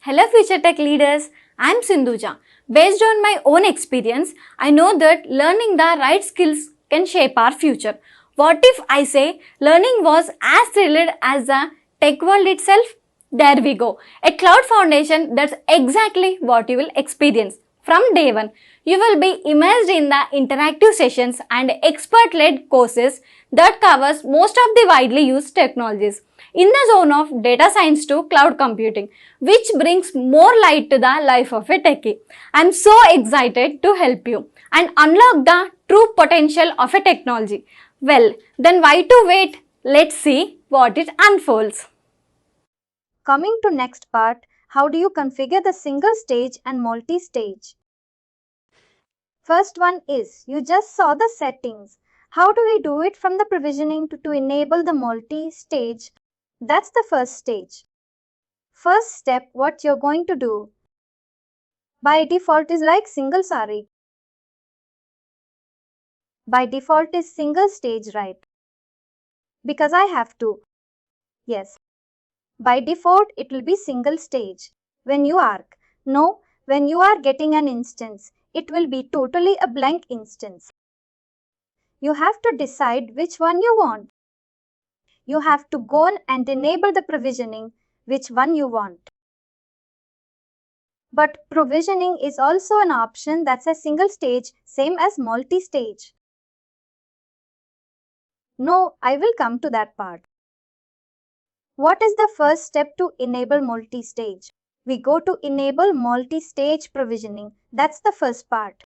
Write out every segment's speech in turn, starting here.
Hello future tech leaders, I am Sindhuja. Based on my own experience, I know that learning the right skills can shape our future. What if I say learning was as thrilled as the tech world itself? There we go. A cloud foundation, that's exactly what you will experience. From day one, you will be immersed in the interactive sessions and expert-led courses that covers most of the widely used technologies in the zone of data science to cloud computing, which brings more light to the life of a techie. I'm so excited to help you and unlock the true potential of a technology. Well, then why to wait? Let's see what it unfolds. Coming to next part, how do you configure the single stage and multi-stage? First one is, you just saw the settings. How do we do it from the provisioning to enable the multi-stage? That's the first stage. First step, what you're going to do. By default is like single sari. By default is single stage, right? Because I have to. Yes. By default, it will be single stage. When you arc. No, when you are getting an instance, it will be totally a blank instance. You have to decide which one you want. You have to go on and enable the provisioning, which one you want. But provisioning is also an option that's a single stage, same as multi-stage. No, I will come to that part. What is the first step to enable multi-stage? We go to enable multi-stage provisioning. That's the first part.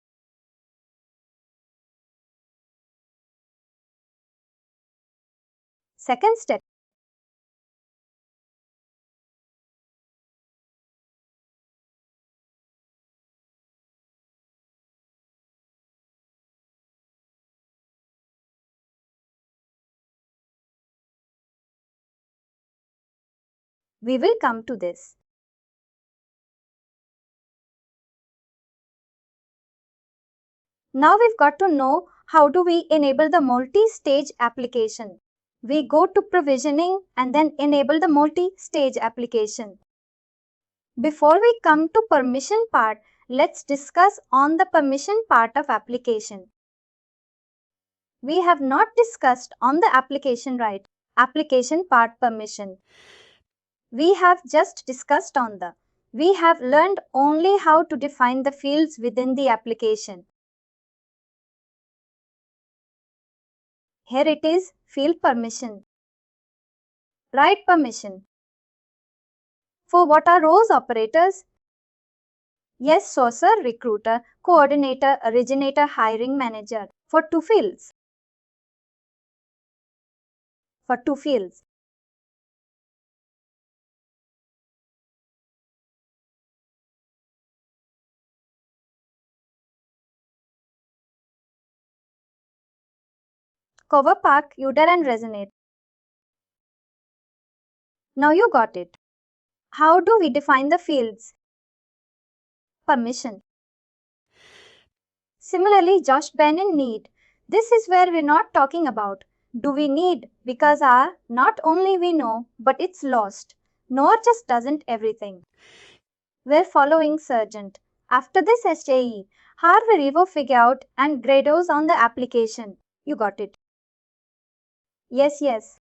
Second step. We will come to this. Now we've got to know how do we enable the multi-stage application. We go to provisioning and then enable the multi-stage application. Before we come to permission part, let's discuss on the permission part of application. We have not discussed on the application right, application part permission. We have just discussed on the. We have learned only how to define the fields within the application. Here it is, field permission. Write permission. For what are rows operators? Yes, sourcer, recruiter, coordinator, originator, hiring manager. For two fields. For two fields. Cover, park, uter and resonate. Now you got it. How do we define the fields? Permission. Similarly, Josh, Ben and need. This is where we're not talking about do we need because our not only we know but it's lost. Nor just doesn't everything. We're following Sergeant. After this SJE, how we revo figure out and grados on the application. You got it. Yes, yes.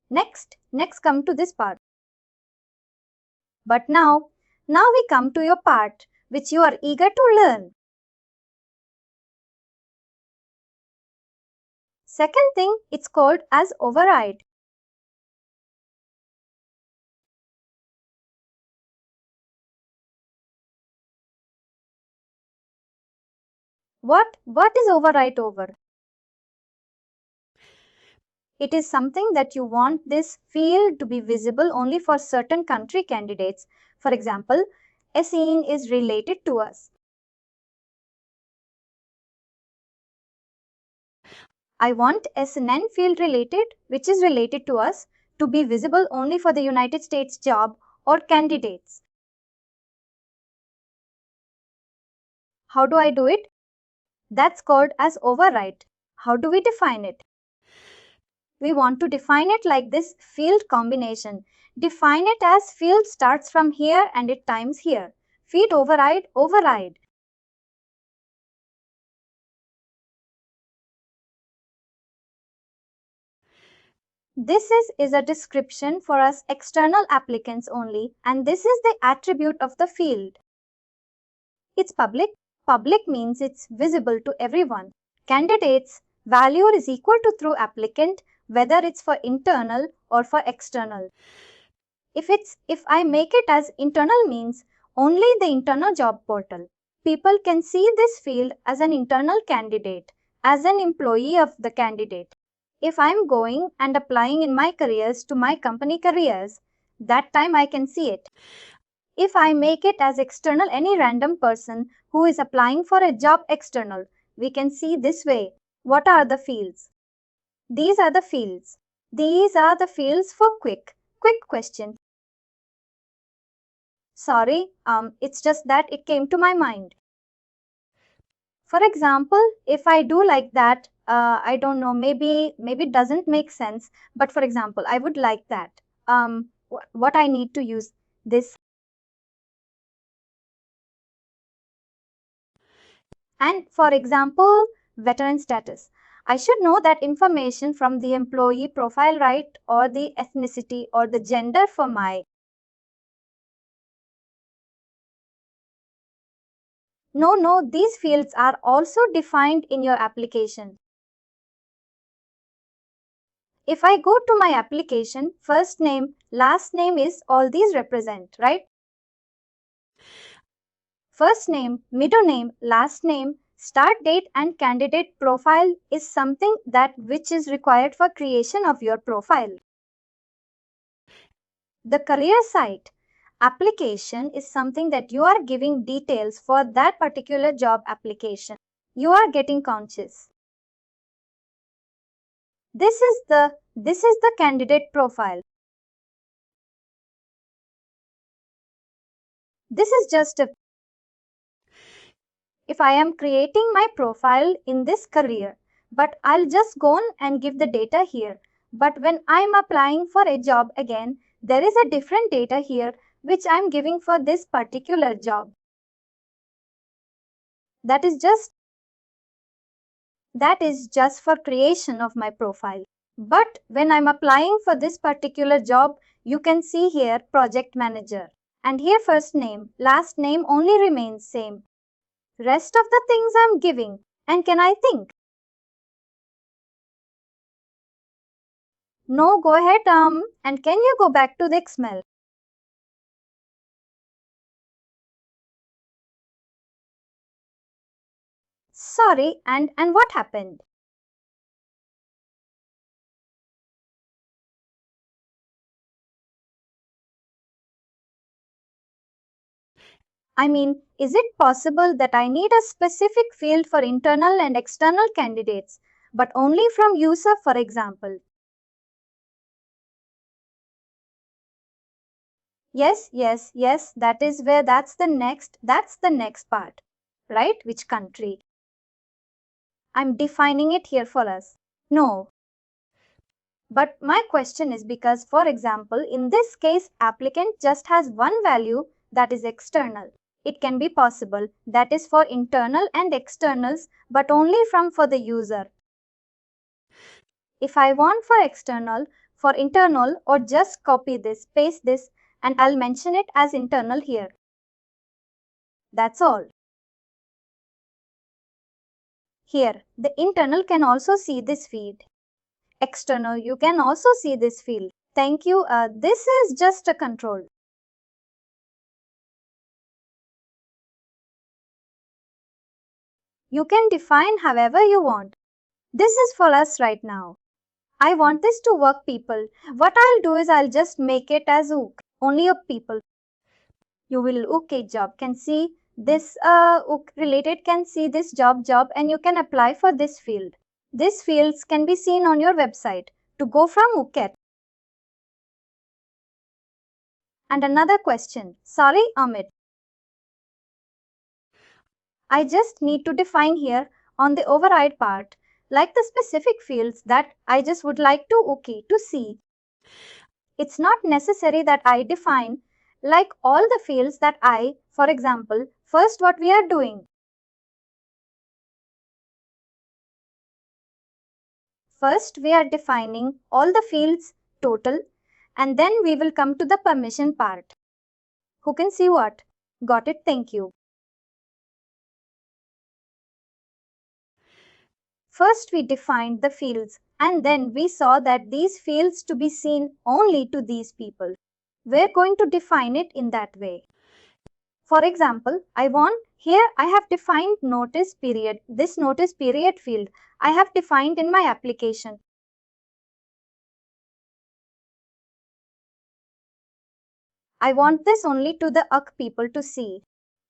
Next come to this part. But now we come to your part, which you are eager to learn. Second thing, it's called as override. What is override over? It is something that you want this field to be visible only for certain country candidates. For example, SEN is related to us. I want SNN field related, which is related to us, to be visible only for the United States job or candidates. How do I do it? That's called as override. How do we define it? We want to define it like this field combination. Define it as field starts from here and it times here. Feed override, override. This is a description for us external applicants only, and this is the attribute of the field. It's public. Public means it's visible to everyone. Candidates value is equal to through applicant, whether it's for internal or for external. If I make it as internal means only the internal job portal. People can see this field as an internal candidate, as an employee of the candidate. If I'm going and applying in my careers to my company careers, that time I can see it. If I make it as external, any random person who is applying for a job external, we can see this way. What are the fields? These are the fields. These are the fields for quick question. Sorry, it's just that it came to my mind. For example, if I do like that, I don't know, maybe it doesn't make sense. But for example, I would like that. What I need to use this. And for example, veteran status. I should know that information from the employee profile, right? Or the ethnicity or the gender for my. No, these fields are also defined in your application. If I go to my application, first name, last name is all these represent, right? First name, middle name, last name, start date and candidate profile is something that which is required for creation of your profile. The career site application is something that you are giving details for that particular job application. You are getting conscious. This is the candidate profile. This is just a. If I am creating my profile in this career, but I'll just go on and give the data here. But when I'm applying for a job again, there is a different data here which I'm giving for this particular job. That is just for creation of my profile. But when I'm applying for this particular job, you can see here project manager. And here first name, last name only remains same. Rest of the things I'm giving. And can I think? No, go ahead, and can you go back to the XML? Sorry, and what happened? I mean, is it possible that I need a specific field for internal and external candidates, but only from user, for example? Yes, that is where that's the next part, right? Which country? I'm defining it here for us. No. But my question is because, for example, in this case, applicant just has one value that is external. It can be possible that is for internal and externals, but only for the user. If I want for external, for internal, or just copy this, paste this, and I'll mention it as internal here. That's all. Here, the internal can also see this field. External, you can also see this field. Thank you. This is just a control. You can define however you want. This is for us right now. I want this to work, people. What I'll do is I'll just make it as ook. Only a people. You will okay job can see this ook related can see this job and you can apply for this field. These fields can be seen on your website to go from OOKET. And another question. Sorry, Amit. I just need to define here on the override part, like the specific fields that I just would like to okay to see. It's not necessary that I define like all the fields that for example, first what we are doing. First, we are defining all the fields total, and then we will come to the permission part. Who can see what? Got it, thank you. First, we defined the fields, and then we saw that these fields to be seen only to these people. We're going to define it in that way. For example, here I have defined notice period. This notice period field I have defined in my application. I want this only to the UC people to see.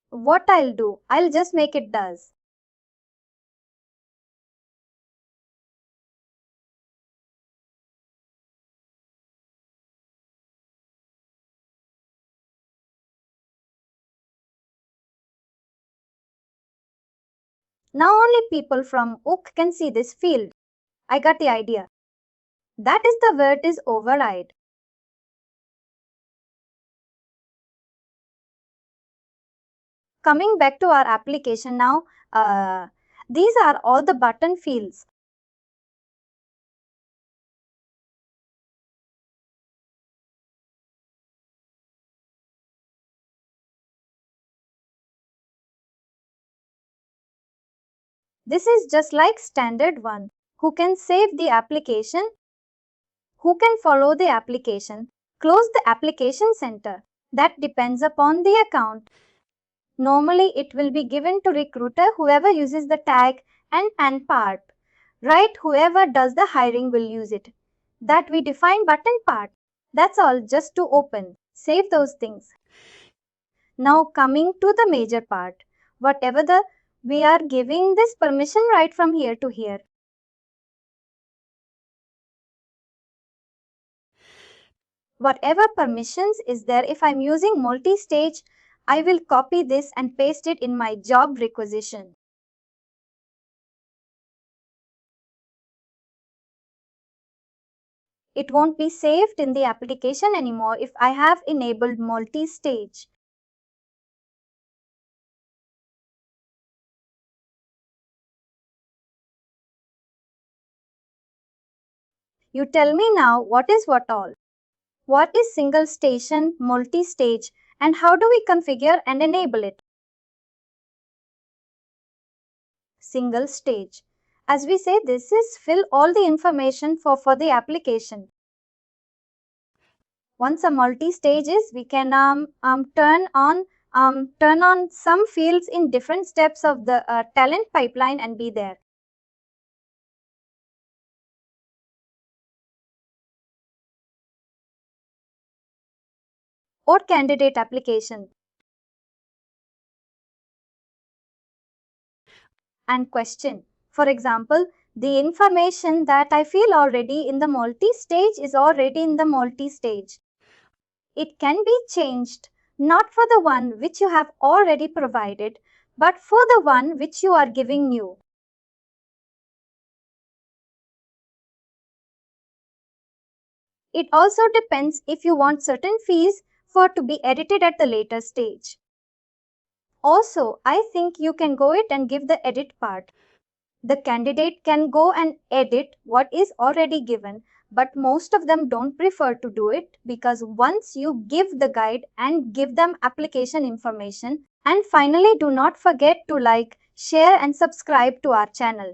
What I'll do, I'll just make it does. Now only people from UC can see this field. I got the idea. That is the word is override. Coming back to our application now, these are all the button fields. This is just like standard one. Who can save the application? Who can follow the application? Close the application center. That depends upon the account. Normally, it will be given to recruiter whoever uses the tag and part. Right, whoever does the hiring will use it. That we define button part. That's all, just to open. Save those things. Now coming to the major part. We are giving this permission right from here to here. Whatever permissions is there, if I'm using multi-stage, I will copy this and paste it in my job requisition. It won't be saved in the application anymore if I have enabled multi-stage. You tell me now what is what all. What is single station, multi-stage, and how do we configure and enable it? Single stage. As we say, this is fill all the information for the application. Once a multi-stage is, we can turn on some fields in different steps of the talent pipeline and be there. Or candidate application. And question. For example, the information that I fill already in the multi-stage is already in the multi-stage. It can be changed, not for the one which you have already provided, but for the one which you are giving new. It also depends if you want certain fees for to be edited at the later stage. Also, I think you can go it and give the edit part. The candidate can go and edit what is already given, but most of them don't prefer to do it because once you give the guide and give them application information, and finally do not forget to like, share and subscribe to our channel.